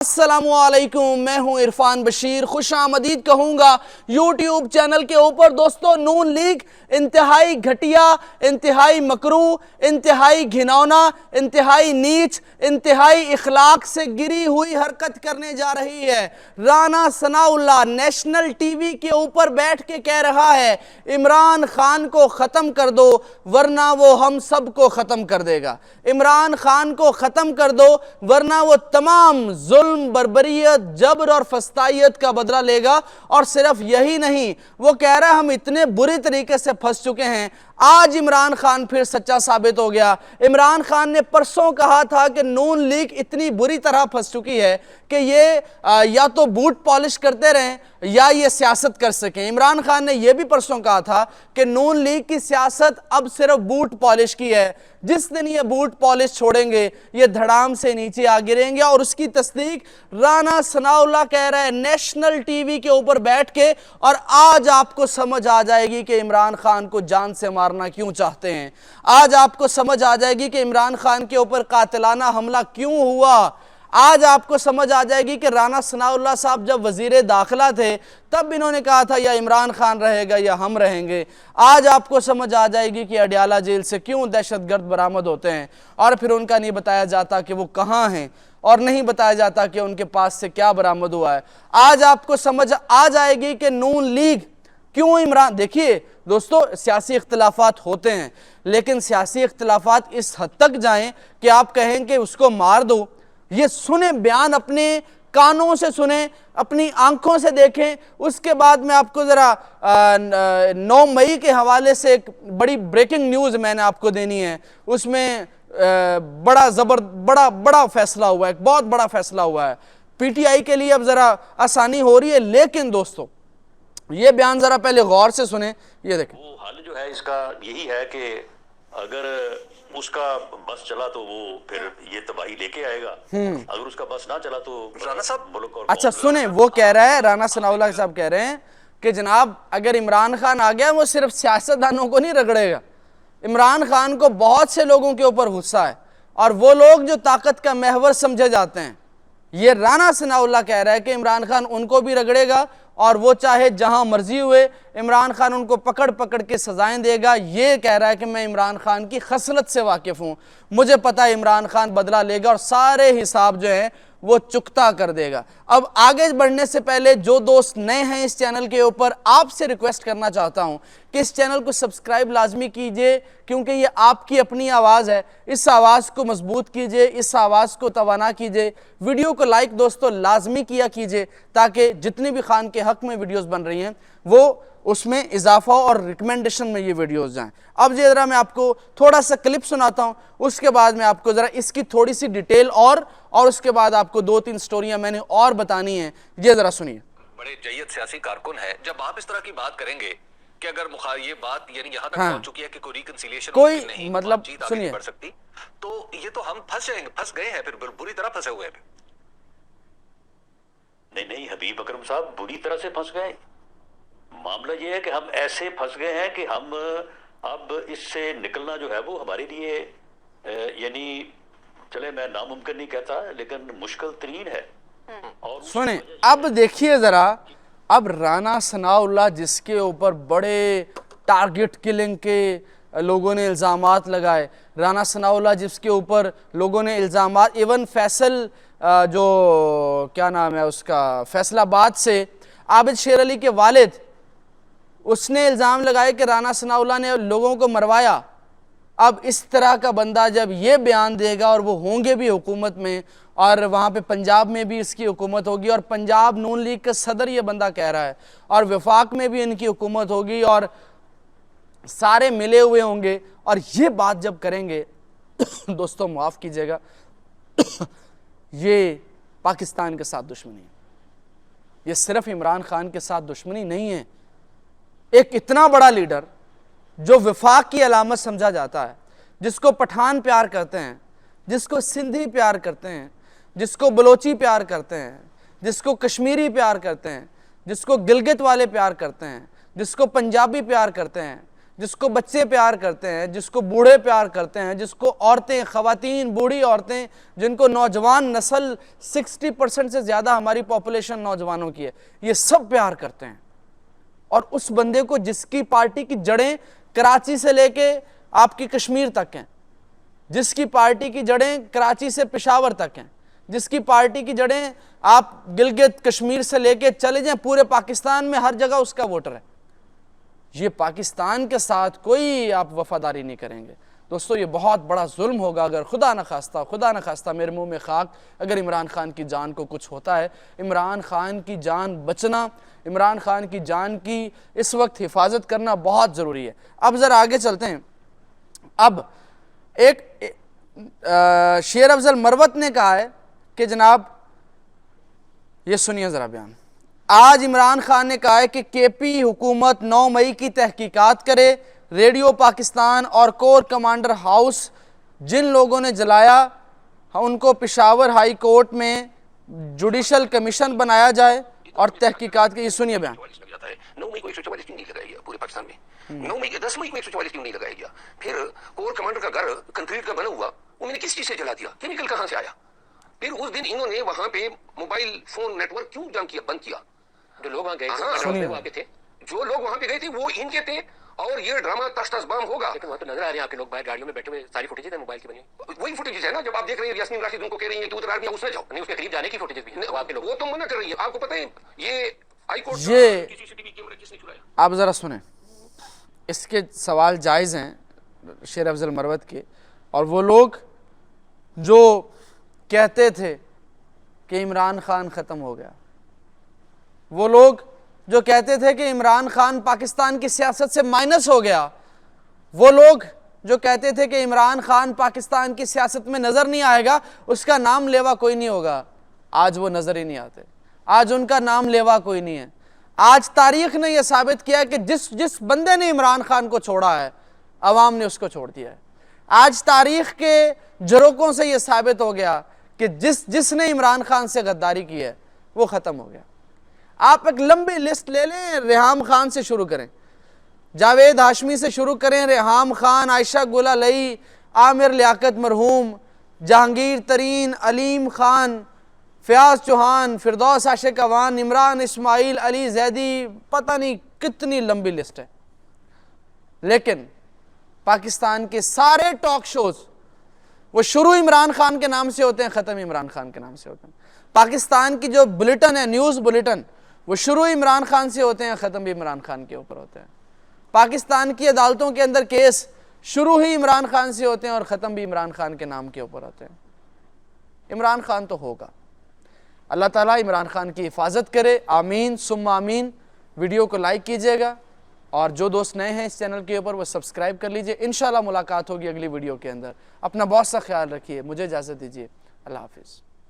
अस्सलामुअलैकुम, मैं हूं इरफान बशीर। खुशामदीद कहूँगा यूट्यूब चैनल के ऊपर। दोस्तों, नून लीग इंतहाई घटिया, इंतहाई मकरू, इंतहाई घिनौना, इंतहाई नीच, इंतहाई इखलाक से गिरी हुई हरकत करने जा रही है। राना सनाउल्लाह नेशनल टीवी के ऊपर बैठ के कह रहा है इमरान खान को ख़त्म कर दो वरना वो हम सब को ख़त्म कर देगा। इमरान खान को ख़त्म कर दो वरना वो तमाम जुल्म, बर्बरियत, जबर और फस्तायत का बदला लेगा। और सिर्फ यही नहीं, वो कह रहा है हम इतने बुरी तरीके से फंस चुके हैं। आज इमरान खान फिर सच्चा साबित हो गया। इमरान खान ने परसों कहा था कि नून लीग इतनी बुरी तरह फंस चुकी है कि ये या तो बूट पॉलिश करते रहें या ये सियासत कर सकें। इमरान खान ने यह भी परसों कहा था कि नून लीग की सियासत अब सिर्फ बूट पॉलिश की है। जिस दिन ये बूट पॉलिश छोड़ेंगे ये धड़ाम से नीचे आ गिरेंगे। और उसकी तस्दीक राना सनाउल्लाह कह रहे हैं नेशनल टीवी के ऊपर बैठ के। और आज आपको समझ आ जाएगी कि इमरान खान को जान से मारना क्यों चाहते हैं। आज आपको समझ आ जाएगी कि इमरान खान के ऊपर कातिलाना हमला क्यों हुआ। आज आपको समझ आ जाएगी कि राना सनाउल्लाह साहब जब वजीर दाखिला थे तब इन्होंने कहा था या इमरान खान रहेगा या हम रहेंगे। आज आपको समझ आ जाएगी कि अडयाला जेल से क्यों दहशतगर्द बरामद होते हैं और फिर उनका नहीं बताया जाता कि वो कहाँ हैं और नहीं बताया जाता कि उनके पास से क्या बरामद हुआ है। आज आपको समझ आ जाएगी कि नून लीग क्यों इमरान। देखिए दोस्तों, सियासी इख्तिलाफात होते हैं लेकिन सियासी इख्तिलाफात इस हद तक जाएं कि आप कहें कि उसको मार दो। ये सुने बयान, अपने कानों से सुने, अपनी आंखों से देखें। उसके बाद में आपको ज़रा 9 मई के हवाले से एक बड़ी ब्रेकिंग न्यूज़ मैंने आपको देनी है। उसमें बड़ा फैसला हुआ है, एक बहुत बड़ा फैसला हुआ है। पीटीआई के लिए अब ज़रा आसानी हो रही है। लेकिन दोस्तों, ये बयान ज़रा पहले गौर से सुने। ये देखें, वो हल जो है इसका यही है कि अगर उसका बस चला तो वो फिर ये तबाही लेके आएगा, अगर उसका बस ना चला तो राना साहब मुल्क और अच्छा सुने, वो कह रहा है, राना सनाउल्लाह साहब कह रहे हैं कि जनाब अगर इमरान खान आ गया वो सिर्फ सियासतदानों को नहीं रगड़ेगा। इमरान खान को बहुत से लोगों के ऊपर गुस्सा है और वो लोग जो ताकत का महवर समझे जाते हैं। ये राना सनाउल्लाह कह रहा है कि इमरान खान उनको भी रगड़ेगा और वो चाहे जहां मर्जी हुए इमरान खान उनको पकड़ पकड़ के सजाएं देगा। ये कह रहा है कि मैं इमरान खान की खसलत से वाकिफ़ हूँ, मुझे पता है इमरान खान बदला लेगा और सारे हिसाब जो हैं वो चुकता कर देगा। अब आगे बढ़ने से पहले जो दोस्त नए हैं इस चैनल के ऊपर, आपसे रिक्वेस्ट करना चाहता हूं कि इस चैनल को सब्सक्राइब लाजमी कीजिए क्योंकि ये आपकी अपनी आवाज़ है। इस आवाज़ को मजबूत कीजिए, इस आवाज़ को तवाना कीजिए। वीडियो को लाइक दोस्तों लाजमी किया कीजिए ताकि जितनी भी खान के हक में वीडियोस बन रही हैं वो उसमें इजाफा और रिकमेंडेशन में ये वीडियोस जाएं। अब ज़रा मैं आपको थोड़ा सा क्लिप सुनाता हूं, उसके बाद मैं आपको ज़रा इसकी थोड़ी सी डिटेल और उसके बाद आपको 2-3 स्टोरियां मैंने और बतानी है। ये ज़रा सुनिए। बड़े जय्यद सियासी कारकुन है, जब आप इस तरह की बात करेंगे कि अगर ये बात यानी यहाँ तक पहुंच चुकी है कि कोई रिकंसिलिएशन कोई नहीं, मतलब सुनिए बढ़ सकती, तो ये तो हम फंस जाएंगे, फंस गए हैं, फिर बुरी तरह फंसे हुए हैं। नहीं हबीब अकरम साहब, बुरी तरह से फंस गए। मामला ये है कि हम ऐसे फंस गए हैं कि हम अब इससे निकलना जो है वो हमारे लिए यानी चले, मैं नामुमकिन नहीं कहता लेकिन मुश्किल तरीन है। और सुने, अब देखिए ज़रा, अब राना सनाउल्लाह जिसके ऊपर बड़े टारगेट किलिंग के लोगों ने इल्ज़ामात लगाए, राना सनाउल्लाह जिसके ऊपर लोगों ने इल्ज़ामात, इवन फैसल जो क्या नाम है उसका, फैसलाबाद से आबिद शेर अली के वालिद, उसने इल्ज़ाम लगाए कि राना सनाउल्लाह ने लोगों को मरवाया। अब इस तरह का बंदा जब ये बयान देगा और वो होंगे भी हुकूमत में और वहाँ पे पंजाब में भी इसकी हुकूमत होगी और पंजाब नून लीग का सदर ये बंदा कह रहा है और वफाक में भी इनकी हुकूमत होगी और सारे मिले हुए होंगे और ये बात जब करेंगे दोस्तों माफ़ कीजिएगा, ये पाकिस्तान के साथ दुश्मनी है, ये सिर्फ इमरान खान के साथ दुश्मनी नहीं है। एक इतना बड़ा लीडर जो वफाक की अलामत समझा जाता है, जिसको पठान प्यार करते हैं, जिसको सिंधी प्यार करते हैं, जिसको बलोची प्यार करते हैं, जिसको कश्मीरी प्यार करते हैं, जिसको गिलगित वाले प्यार करते हैं, जिसको पंजाबी प्यार करते हैं, जिसको बच्चे प्यार करते हैं, जिसको बूढ़े प्यार करते हैं, जिसको औरतें, ख़वातीन, बूढ़ी औरतें, जिनको नौजवान नस्ल 60% से ज़्यादा हमारी पॉपुलेशन नौजवानों की है, ये सब प्यार करते हैं। और उस बंदे को जिसकी पार्टी की जड़ें कराची से लेके आपकी कश्मीर तक हैं, जिसकी पार्टी की जड़ें कराची से पेशावर तक हैं, जिसकी पार्टी की जड़ें आप गिलगित कश्मीर से लेके चले जाएं, पूरे पाकिस्तान में हर जगह उसका वोटर है, ये पाकिस्तान के साथ कोई आप वफादारी नहीं करेंगे। दोस्तों ये बहुत बड़ा जुल्म होगा अगर खुदा न खास्ता मेरे मुंह में खाक, अगर इमरान खान की जान को कुछ होता है। इमरान खान की जान बचना, इमरान खान की जान की इस वक्त हिफाजत करना बहुत ज़रूरी है। अब ज़रा आगे चलते हैं। अब एक शेर अफजल मरवत ने कहा है कि जनाब, ये सुनिए ज़रा बयान। आज इमरान खान ने कहा है कि केपी हुकूमत 9 मई की तहकीकात करे। रेडियो पाकिस्तान और कोर कमांडर हाउस जिन लोगों ने जलाया उनको पेशावर हाई कोर्ट में जुडिशल कमीशन बनाया जाए और तहकीकात की। ये सुनिए बयान। 9 मई को 144 टीम नहीं लगाया गया पूरे पाकिस्तान में। 9 मई 10 मई को 144 टीम नहीं लगाया गया। फिर कोर कमांडर का घर कंक्रीट का बना हुआ, उन्होंने किस चीज से जला दिया? केमिकल कहां से आया? फिर उस दिन इन्होंने वहां पे मोबाइल फोन नेटवर्क क्यों बंद किया? जो लोग वहां गए थे, जो लोग वहां पे गए थे वो इनके थे, और ये ड्रामा तश्तस बम होगा। लेकिन वहां तो नजर आ रहे हैं आपके लोग बाहर गाड़ियों में बैठे हुए, सारी फुटेज है मोबाइल की बनी, वही फुटेज है ना। जब आप देख रहे हैं यास्मीन राशिद उनको कह रही है कि उतर आर्मी उसमें जाओ, नहीं उसके करीब जाने की फुटेज भी है आपके लोग, वो तो मना कर रही है। आपको पता है ये हाई कोर्ट ये सीसीटीवी कैमरा किसने चुराया? आप ज़रा सुने, इसके सवाल जायज़ हैं शेर अफजल मरवत के। और वो लोग जो कहते थे कि इमरान खान ख़त्म हो गया, वो लोग जो कहते थे कि इमरान खान पाकिस्तान की सियासत से माइनस हो गया, वो लोग जो कहते थे कि इमरान खान पाकिस्तान की सियासत में नज़र नहीं आएगा, उसका नाम लेवा कोई नहीं होगा, आज वो नज़र ही नहीं आते, आज उनका नाम लेवा कोई नहीं है। आज तारीख ने यह साबित किया कि जिस बंदे ने इमरान खान को छोड़ा है, अवाम ने उसको छोड़ दिया है। आज तारीख के झरोकों से यह साबित हो गया कि जिसने इमरान खान से गद्दारी की है वो ख़त्म हो गया। आप एक लंबी लिस्ट ले लें, रेहाम खान से शुरू करें, जावेद हाशमी से शुरू करें, रेहाम खान, आयशा गुल अलई, आमिर लियाकत मरहूम, जहांगीर तरीन, अलीम खान, फयाज चौहान, फिरदौस आशिक अवान, इमरान इस्माइल, अली जैदी, पता नहीं कितनी लंबी लिस्ट है। लेकिन पाकिस्तान के सारे टॉक शोज वो शुरू इमरान खान के नाम से होते हैं, ख़त्म इमरान खान के नाम से होते हैं। पाकिस्तान की जो बुलेटिन है, न्यूज़ बुलेटिन, वो शुरू इमरान खान से होते हैं, ख़त्म भी इमरान खान के ऊपर होते हैं। पाकिस्तान की अदालतों के अंदर केस शुरू ही इमरान खान से होते हैं और ख़त्म भी इमरान खान के नाम के ऊपर होते हैं। इमरान खान तो होगा। अल्लाह ताला इमरान खान की हिफाजत करे, आमीन सुम्मा आमीन। वीडियो को लाइक कीजिएगा और जो दोस्त नए हैं इस चैनल के ऊपर वो सब्सक्राइब कर लीजिए। इंशाल्लाह मुलाकात होगी अगली वीडियो के अंदर। अपना बहुत सा ख्याल रखिए, मुझे इजाज़त दीजिए, अल्लाह हाफिज़।